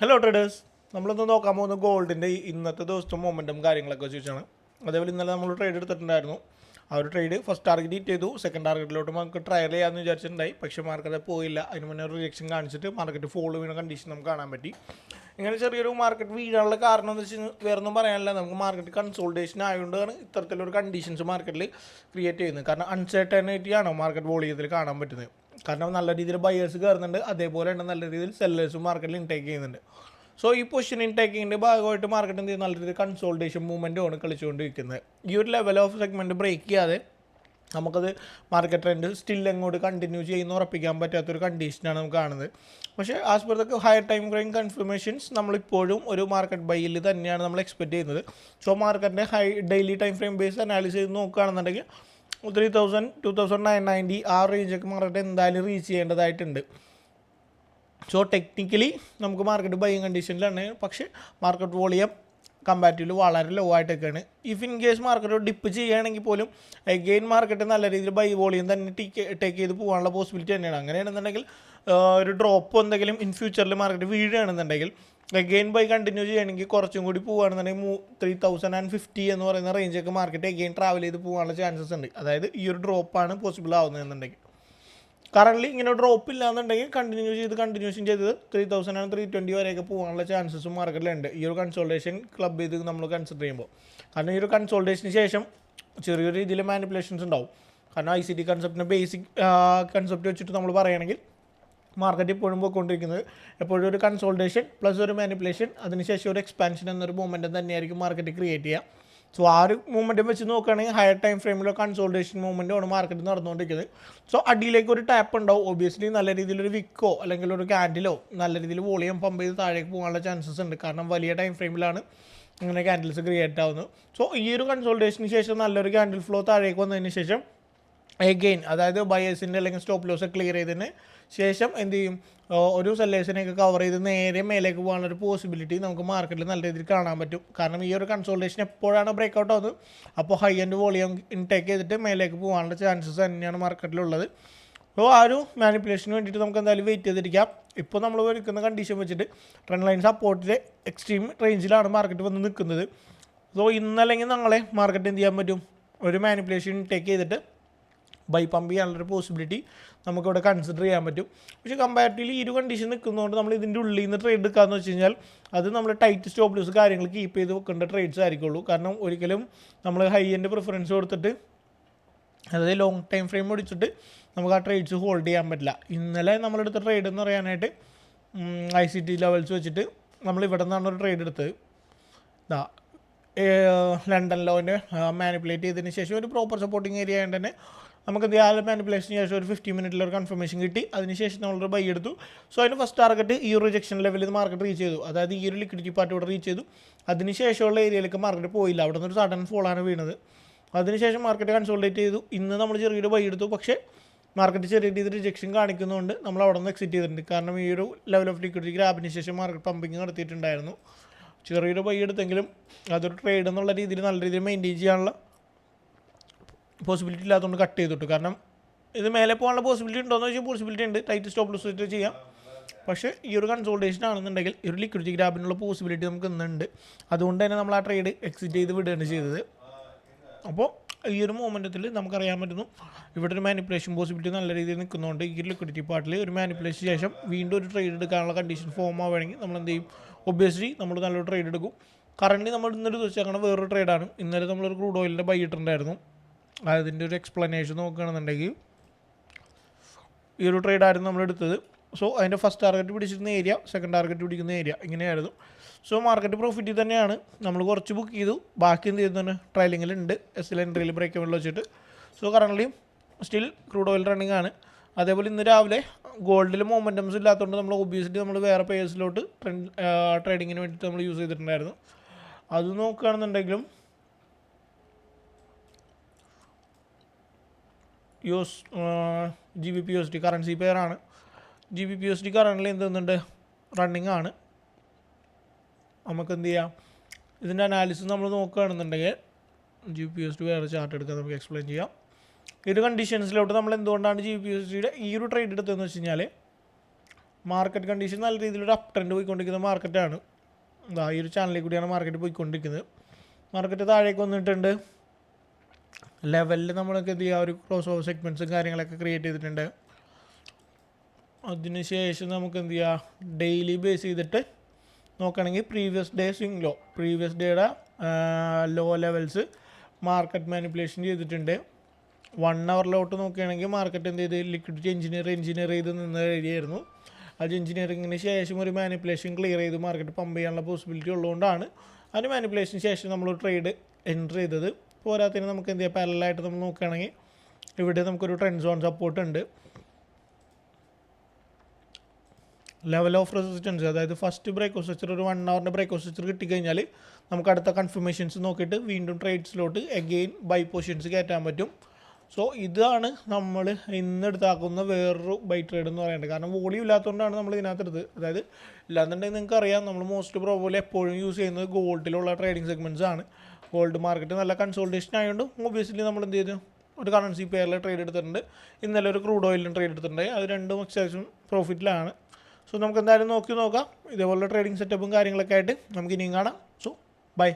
Hello traders. നമ്മളിന്ന് നോക്കാൻ പോകുന്ന ഗോൾഡിൻ്റെ ഇന്നത്തെ ദിവസത്തെ മൊമെൻറ്റും കാര്യങ്ങളൊക്കെ വെച്ചാണ്. അതേപോലെ ഇന്നലെ നമ്മൾ ട്രേഡ് എടുത്തിട്ടുണ്ടായിരുന്നു. ആ ഒരു ട്രേഡ് ഫസ്റ്റ് ടാർഗറ്റ് ഹിറ്റ് ചെയ്തു. സെക്കൻഡ് ടാർഗറ്റിലോട്ട് നമുക്ക് ട്രയൽ ചെയ്യാമെന്ന് വിചാരിച്ചിട്ടുണ്ടായി. പക്ഷേ മാർക്കറ്റ് പോയില്ല. അതിന് മുന്നേ റിജക്ഷൻ കാണിച്ചിട്ട് മാർക്കറ്റ് ഫോളോ ചെയ്യുന്ന കണ്ടീഷൻ നമുക്ക് കാണാൻ പറ്റി. ഇങ്ങനെ ചെറിയൊരു മാർക്കറ്റ് വീഴാനുള്ള കാരണം എന്ന് വെച്ചാൽ വേറൊന്നും പറയാനില്ല. നമുക്ക് മാർക്കറ്റ് കൺസോൾട്ടേഷൻ ആയതുകൊണ്ടാണ് ഇത്തരത്തിലൊരു കണ്ടീഷൻസ് മാർക്കറ്റിൽ ക്രിയേറ്റ് ചെയ്യുന്നത്. കാരണം അൺസർട്ടനിറ്റി ആണോ മാർക്കറ്റ് വോളിയത്തിൽ കാണാൻ പറ്റുന്നത്. കാരണം നല്ല രീതിയിൽ ബയേഴ്സ് കയറുന്നുണ്ട്, അതേപോലെ തന്നെ നല്ല രീതിയിൽ സെല്ലേഴ്സും മാർക്കറ്റിൽ ഇൻടേക്ക് ചെയ്യുന്നുണ്ട്. സോ ഈ പൊസിഷൻ ഇൻടേക്കിങ്ങിൻ്റെ ഭാഗമായിട്ട് മാർക്കറ്റ് എന്ത് ചെയ്യുന്ന നല്ല രീതിയിൽ കൺസോൾട്ടേഷൻ മൂവ്മെൻറ്റുമാണ് കളിച്ചുകൊണ്ടിരിക്കുന്നത്. ഈ ഒരു ലെവൽ ഓഫ് സെഗ്മെൻറ്റ് ബ്രേക്ക് ചെയ്യാതെ നമുക്കത് മാർക്കറ്റ് ട്രെൻഡ് സ്റ്റിൽ എങ്ങോട്ട് കണ്ടിന്യൂ ചെയ്യുന്ന ഉറപ്പിക്കാൻ പറ്റാത്തൊരു കണ്ടീഷനാണ് നമുക്ക് കാണുന്നത്. പക്ഷേ as per the higher time frame confirmations നമ്മളിപ്പോഴും ഒരു മാർക്കറ്റ് ബൈയിൽ തന്നെയാണ് നമ്മൾ എക്സ്പെക്ട് ചെയ്യുന്നത്. സോ മാർക്കറ്റിൻ്റെ daily time frame base analysis ചെയ്ത് നോക്കുകയാണെന്നുണ്ടെങ്കിൽ 3000 2990 ആ റേഞ്ചൊക്കെ മാർക്കറ്റ് എന്തായാലും റീച്ച് ചെയ്യേണ്ടതായിട്ടുണ്ട്. സോ ടെക്നിക്കലി നമുക്ക് മാർക്കറ്റ് ബൈയിങ് കണ്ടീഷനിലാണ്. പക്ഷേ മാർക്കറ്റ് വോളിയം കമ്പാരിറ്റീവ്ലി വളരെ ലോ ആയിട്ടൊക്കെയാണ്. If in case market dip ചെയ്യുകയാണെങ്കിൽ പോലും അഗെയിൻ മാർക്കറ്റ് നല്ല രീതിയിൽ ബൈ വോളിയം തന്നെ ടേക്ക് ചെയ്ത് പോകാനുള്ള പോസിബിലിറ്റി തന്നെയാണ്. അങ്ങനെയാണെന്നുണ്ടെങ്കിൽ ഒരു ഡ്രോപ്പ് എന്തെങ്കിലും ഇൻ ഫ്യൂച്ചറിൽ മാർക്കറ്റ് വീഴുകയാണെന്നുണ്ടെങ്കിൽ അഗെയിൻ ബൈ കണ്ടിന്യൂ ചെയ്യണമെങ്കിൽ കുറച്ചും കൂടി പോകുകയാണെന്നുണ്ടെങ്കിൽ 3050 എന്ന് പറയുന്ന റേഞ്ചൊക്കെ മാർക്കറ്റ് അഗെയിൻ ട്രാവൽ ചെയ്ത് പോകാനുള്ള ചാൻസസ് ഉണ്ട്. അതായത് ഈ ഒരു ഡ്രോപ്പാണ് പോസിബിൾ ആവുന്നതെന്നുണ്ടെങ്കിൽ. കറൻ്റ് ഇങ്ങനെ ഡ്രോപ്പ് ഇല്ലാന്നുണ്ടെങ്കിൽ കണ്ടിന്യൂഷൻ ചെയ്ത് 3000 320 വരെയൊക്കെ പോകാനുള്ള ചാൻസസും മാർക്കറ്റിലുണ്ട് ഈ ഒരു കൺസോൾട്ടേഷൻ ക്ലബ് ചെയ്ത് നമ്മൾ കൺസിഡർ ചെയ്യുമ്പോൾ. കാരണം ഈ ഒരു കൺസോൾട്ടേഷന് ശേഷം ചെറിയൊരു രീതിയിൽ മാനിപ്പുലേഷൻസ് ഉണ്ടാവും. കാരണം ICT കൺസെപ്റ്റിൻ്റെ ബേസിക് കൺസെപ്റ്റ് വെച്ചിട്ട് നമ്മൾ പറയുകയാണെങ്കിൽ മാർക്കറ്റ് ഇപ്പോഴും പോയിക്കൊണ്ടിരിക്കുന്നത് എപ്പോഴും ഒരു കൺസോൾട്ടേഷൻ പ്ലസ് ഒരു മാനിപ്പുലേഷൻ, അതിനുശേഷം ഒരു എക്സ്പാൻഷൻ എന്നൊരു മൂവ്മെൻറ്റ് തന്നെയായിരിക്കും മാർക്കറ്റ് ക്രിയേറ്റ് ചെയ്യുക. സോ ആ ഒരു മൂവ്മെൻറ്റും വെച്ച് നോക്കുകയാണെങ്കിൽ ഹയർ ടൈം ഫ്രെയിമിലോ കൺസോൾട്ടേഷൻ മൂവ്മെൻറ്റുമാണ് മാർക്കറ്റ് നടന്നുകൊണ്ടിരിക്കുന്നത്. സോ അടിയിലേക്ക് ഒരു ടാപ്പ് ഉണ്ടാവും. ഒബിയസ്ലി നല്ല രീതിയിലൊരു വിക്കോ അല്ലെങ്കിൽ ഒരു ക്യാൻഡിലോ നല്ല രീതിയിൽ വോളിയം പമ്പ് ചെയ്ത് താഴേക്ക് പോകാനുള്ള ചാൻസസ് ഉണ്ട്. കാരണം വലിയ ടൈം ഫ്രെയിമിലാണ് ഇങ്ങനെ ക്യാൻഡിൽസ് ക്രിയേറ്റ് ആവുന്നത്. സോ ഈ ഒരു കൺസോൾട്ടേഷന് ശേഷം നല്ലൊരു ക്യാൻഡിൽ ഫ്ലോ താഴേക്ക് വന്നതിന് ശേഷം എഗെയിൻ അതായത് ബയേഴ്സിൻ്റെ അല്ലെങ്കിൽ സ്റ്റോപ്പ് ലോസ് ക്ലിയർ ചെയ്തതിന് ശേഷം എന്ത് ചെയ്യും, ഒരു സെല്ലേഴ്സിനെയൊക്കെ കവർ ചെയ്ത് നേരെ മേലേക്ക് പോകാനുള്ളൊരു പോസിബിലിറ്റി നമുക്ക് മാർക്കറ്റിൽ നല്ല രീതിയിൽ കാണാൻ പറ്റും. കാരണം ഈ ഒരു കൺസോൾട്ടേഷൻ എപ്പോഴാണ് ബ്രേക്ക് ഔട്ട് ആവുന്നത് അപ്പോൾ ഹൈ എൻഡ് വോളിയം ഇൻടേക്ക് ചെയ്തിട്ട് മേലേക്ക് പോകാനുള്ള ചാൻസസ് തന്നെയാണ് മാർക്കറ്റിലുള്ളത്. അപ്പോൾ ആ ഒരു മാനിപ്പുലേഷന് വേണ്ടിയിട്ട് നമുക്ക് എന്തായാലും വെയിറ്റ് ചെയ്തിരിക്കാം. ഇപ്പോൾ നമ്മൾ നിൽക്കുന്ന കണ്ടീഷൻ വെച്ചിട്ട് ട്രെൻഡ് ലൈൻ സപ്പോർട്ടിലെ എക്സ്ട്രീം റേഞ്ചിലാണ് മാർക്കറ്റ് വന്ന് നിൽക്കുന്നത്. സോ ഇന്നല്ലെങ്കിൽ നാളെ മാർക്കറ്റ് എന്ത് ചെയ്യാൻ പറ്റും, ഒരു മാനിപ്പുലേഷൻ ഇൻടേക്ക് ചെയ്തിട്ട് ബൈ പമ്പ് ചെയ്യാനുള്ളൊരു പോസിബിലിറ്റി നമുക്കിവിടെ കൺസിഡർ ചെയ്യാൻ പറ്റും. പക്ഷേ കമ്പാരിറ്റീവ്ലി ഈ ഒരു കണ്ടീഷൻ നിൽക്കുന്നതുകൊണ്ട് നമ്മൾ ഇതിൻ്റെ ഉള്ളിൽ നിന്ന് ട്രേഡ് എടുക്കാമെന്ന് വെച്ച് കഴിഞ്ഞാൽ അത് നമ്മൾ ടൈറ്റ് സ്റ്റോപ്പ് ലോസ് കാര്യങ്ങൾ കീപ്പ് ചെയ്ത് വെക്കേണ്ട ട്രേഡ്സ് ആയിരിക്കുള്ളൂ. കാരണം ഒരിക്കലും നമ്മൾ ഹൈ എൻഡ് പ്രിഫറൻസ് കൊടുത്തിട്ട് അതായത് ലോങ് ടൈം ഫ്രെയിം പിടിച്ചിട്ട് നമുക്ക് ആ ട്രേഡ്സ് ഹോൾഡ് ചെയ്യാൻ പറ്റില്ല. ഇന്നലെ നമ്മളെടുത്ത ട്രേഡ് എന്ന് പറയാനായിട്ട് ICT ലെവൽസ് വെച്ചിട്ട് നമ്മൾ ഇവിടെ നിന്നാണ് ഒരു ട്രേഡ് എടുത്തത്. ലണ്ടൻ ലോൻ്റെ മാനിപ്പുലേറ്റ് ചെയ്തതിന് ശേഷം ഒരു പ്രോപ്പർ സപ്പോർട്ടിങ് ഏരിയ ആയതുകൊണ്ട് തന്നെ നമുക്ക് എന്തെങ്കിലും മാനിപ്പുലേഷന് ശേഷം ഒരു 50 മിനിറ്റിലൊരു കൺഫർമേഷൻ കിട്ടി. അതിനുശേഷം നമ്മളൊരു ബൈ എടുത്തു. സോ അതിന് ഫസ്റ്റ് ടാർഗറ്റ് ഈ ഒരു റിജക്ഷൻ ലെവലിൽ മാർക്കറ്റ് റീച്ച് ചെയ്തു. അതായത് ഈ ഒരു ലിക്വിഡിറ്റി പാർട്ടി ഇവിടെ റീച്ച് ചെയ്തു. അതിനുശേഷമുള്ള ഏരിയയിലേക്ക് മാർക്കറ്റ് പോയില്ല. അവിടെ നിന്നൊരു സഡൻ ഫോളാണ് വീണത്. അതിനുശേഷം മാർക്കറ്റ് കൺസോൾട്ടേറ്റ് ചെയ്തു. ഇന്ന് നമ്മൾ ചെറിയൊരു ബൈ എടുത്തു. പക്ഷേ മാർക്കറ്റ് ചെറിയ രീതിയിൽ റിജക്ഷൻ കാണിക്കുന്നതുകൊണ്ട് നമ്മൾ അവിടെ നിന്ന് എക്സിറ്റ് ചെയ്തിട്ടുണ്ട്. കാരണം ഈ ഒരു ലെവൽ ഓഫ് ലിക്വിഡിറ്റി ഗ്രാബിന് ശേഷം മാർക്കറ്റ് പമ്പിങ് നടത്തിയിട്ടുണ്ടായിരുന്നു. ചെറിയൊരു ബൈ എടുത്തെങ്കിലും അതൊരു ട്രേഡ് എന്നുള്ള രീതിയിൽ നല്ല രീതിയിൽ മെയിൻറ്റെയിൻ ചെയ്യാനുള്ള പോസിബിലിറ്റി ഇല്ലാത്തതുകൊണ്ട് കട്ട് ചെയ്തിട്ടു. കാരണം ഇത് മേലെ പോകാനുള്ള പോസിബിലിറ്റി ഉണ്ടോയെന്ന് വെച്ചാൽ പോസിബിലിറ്റി ഉണ്ട്, ടൈറ്റ് സ്റ്റോപ്പ് ലോസ് വെച്ചിട്ട് ചെയ്യാം. പക്ഷേ ഈ ഒരു കൺസോൾട്ടേഷൻ ആണെന്നുണ്ടെങ്കിൽ ഈ ഒരു ലിക്വിഡിറ്റി ഗ്രാബിനുള്ള പോസിബിലിറ്റി നമുക്ക് ഇന്നുണ്ട്. അതുകൊണ്ട് തന്നെ നമ്മൾ ആ ട്രേഡ് എക്സിറ്റ് ചെയ്ത് വിടുകയാണ് ചെയ്തത്. അപ്പോൾ ഈ ഒരു മൊമെൻറ്റത്തിൽ നമുക്കറിയാൻ പറ്റുന്നു ഇവിടെ ഒരു മാനിപ്പുലേഷൻ പോസിബിലിറ്റി നല്ല രീതിയിൽ നിൽക്കുന്നതുകൊണ്ട് ഈ ലിക്വിഡിറ്റി പാർട്ടിൽ ഒരു മാനിപ്പുലേഷൻ ശേഷം വീണ്ടും ഒരു ട്രേഡ് എടുക്കാനുള്ള കണ്ടീഷൻ ഫോം ആവുകയാണെങ്കിൽ നമ്മൾ എന്ത് ചെയ്യും, ഒബ്വിയസ്ലി നമ്മൾ നല്ലൊരു ട്രേഡ് എടുക്കും. കറൻറ്റ് നമ്മൾ ഇന്നൊരു ദിവസം അങ്ങനെ വേറൊരു ട്രേഡാണ്. ഇന്നലെ നമ്മളൊരു ക്രൂഡ് ഓയിലിൻ്റെ ബൈ ഇട്ടിട്ടുണ്ടായിരുന്നു. അതിൻ്റെ ഒരു എക്സ്പ്ലനേഷൻ നോക്കുകയാണെന്നുണ്ടെങ്കിൽ ഈ ഒരു ട്രേഡായിരുന്നു നമ്മൾ എടുത്തത്. സോ അതിൻ്റെ ഫസ്റ്റ് ടാർഗറ്റ് പിടിച്ചിരുന്ന ഏരിയ, സെക്കൻഡ് ടാർഗറ്റ് പിടിക്കുന്ന ഏരിയ ഇങ്ങനെയായിരുന്നു. സോ മാർക്കറ്റ് പ്രോഫിറ്റിൽ തന്നെയാണ്. നമ്മൾ കുറച്ച് ബുക്ക് ചെയ്തു, ബാക്കി എന്ത് ചെയ്യുന്നതാണ് ട്രയലിങ്ങിലുണ്ട് SL എൻട്രിയിൽ ബ്രേക്ക് വെള്ളം വെച്ചിട്ട്. So current still crude oil running ആണ്. അതേപോലെ ഇന്ന് രാവിലെ ഗോൾഡിൽ മൊമെൻറ്റംസ് ഇല്ലാത്തതുകൊണ്ട് നമ്മൾ ഒബ്വിയസ്ലി നമ്മൾ വേറെ പേഴ്സിലോട്ട് ട്രേഡിങ്ങിന് വേണ്ടിയിട്ട് നമ്മൾ യൂസ് ചെയ്തിട്ടുണ്ടായിരുന്നു. അത് നോക്കുകയാണെന്നുണ്ടെങ്കിലും GBP/USD കറൻസി പെയറാണ്. GBP/USD കറൻറ്റിൽ എന്ത് ചെയ്യുന്നുണ്ട്, റണ്ണിങ് ആണ്. നമുക്ക് എന്ത് ചെയ്യാം, ഇതിൻ്റെ അനാലിസിസ് നമ്മൾ നോക്കുകയാണെന്നുണ്ടെങ്കിൽ GBP/USD വേറെ ചാർട്ട് എടുക്കാൻ നമുക്ക് എക്സ്പ്ലെയിൻ ചെയ്യാം. ഈ ഒരു കണ്ടീഷൻസിലോട്ട് നമ്മൾ എന്തുകൊണ്ടാണ് GBP/USDയുടെ ഈ ഒരു ട്രേഡ് എടുത്തതെന്ന് വെച്ച് കഴിഞ്ഞാൽ മാർക്കറ്റ് കണ്ടീഷൻ നല്ല രീതിയിലൊരു അപ് ട്രെൻഡ് പോയിക്കൊണ്ടിരിക്കുന്ന മാർക്കറ്റാണ്. ഈ ഒരു ചാനലിൽ കൂടിയാണ് മാർക്കറ്റ് പോയിക്കൊണ്ടിരിക്കുന്നത്. മാർക്കറ്റ് താഴേക്ക് വന്നിട്ടുണ്ട്. ലെവലിൽ നമ്മളൊക്കെ എന്ത് ചെയ്യുക, ഒരു ക്രോസ് ഓവർ സെഗ്മെൻറ്റ്സും കാര്യങ്ങളൊക്കെ ക്രിയേറ്റ് ചെയ്തിട്ടുണ്ട്. അതിനുശേഷം നമുക്ക് എന്ത് ചെയ്യുക, ഡെയിലി ബേസ് ചെയ്തിട്ട് നോക്കുകയാണെങ്കിൽ previous day swing low, previous ഡേയുടെ ലോ ലെവൽസ് മാർക്കറ്റ് മാനിപ്പുലേഷൻ ചെയ്തിട്ടുണ്ട്. 1 അവറിലോട്ട് നോക്കുകയാണെങ്കിൽ മാർക്കറ്റ് എന്ത് ചെയ്ത് ലിക്വിഡിറ്റി എഞ്ചിനീയർ ചെയ്ത് നിന്ന ഏരിയയായിരുന്നു. അത് എഞ്ചിനീയറിങ്ങിന് ശേഷം ഒരു മാനിപ്പുലേഷൻ ക്ലിയർ ചെയ്ത് മാർക്കറ്റ് പമ്പ് ചെയ്യാനുള്ള പോസിബിലിറ്റി ഉള്ളതുകൊണ്ടാണ് അതിന് മാനിപ്പുലേഷന് ശേഷം നമ്മൾ ട്രേഡ് എൻ്റർ ചെയ്തത്. പോരാത്തതിന് നമുക്ക് എന്ത് ചെയ്യാം, പാരലായിട്ട് നമ്മൾ നോക്കുകയാണെങ്കിൽ ഇവിടെ നമുക്കൊരു ട്രെൻഡ് സോൺ സപ്പോർട്ട് ഉണ്ട്. ലെവൽ ഓഫ് റെസിസ്റ്റൻസ്, അതായത് ഫസ്റ്റ് ബ്രേക്ക് സ്ട്രക്ചർ ഒരു 1 അവറിൻ്റെ ബ്രേക്ക് സ്ട്രക്ചർ കിട്ടിക്കഴിഞ്ഞാൽ നമുക്ക് അടുത്ത കൺഫർമേഷൻസ് നോക്കിയിട്ട് വീണ്ടും ട്രേഡ്സിലോട്ട് അഗെയിൻ ബൈ പൊസിഷൻസ് കയറ്റാൻ പറ്റും. സോ ഇതാണ് നമ്മൾ ഇന്ന് എടുത്താക്കുന്ന വേറൊരു ബൈ ട്രേഡ് എന്ന് പറയുന്നത്. കാരണം വോളിയം ഇല്ലാത്തതുകൊണ്ടാണ് നമ്മൾ ഇതിനകത്തെടുത്ത്. അതായത് ഇല്ലാന്നുണ്ടെങ്കിൽ നിങ്ങൾക്ക് അറിയാം, നമ്മൾ മോസ്റ്റ് പ്രോബബിളി എപ്പോഴും യൂസ് ചെയ്യുന്നത് ഗോൾഡിലുള്ള ട്രേഡിംഗ് സെഗ്മെൻറ്റ്സ് ആണ്. ഗോൾഡ് മാർക്കറ്റ് നല്ല കൺസോൾട്ടേഷൻ ആയതുകൊണ്ട് ഒബ്വിയസ്ലി നമ്മൾ എന്ത് ചെയ്തു, ഒരു കറൻസി പെയറിൽ ട്രേഡ് എടുത്തിട്ടുണ്ട്. ഇന്നലെ ഒരു ക്രൂഡ് ഓയിലിലും ട്രേഡ് എടുത്തിട്ടുണ്ട്. അത് രണ്ടും അത്യാവശ്യം പ്രോഫിറ്റിലാണ്. സോ നമുക്ക് എന്തായാലും നോക്കാം. ഇതേപോലെ ട്രേഡിംഗ് സെറ്റപ്പും കാര്യങ്ങളൊക്കെ ആയിട്ട് നമുക്ക് ഇനിയും കാണാം. So by.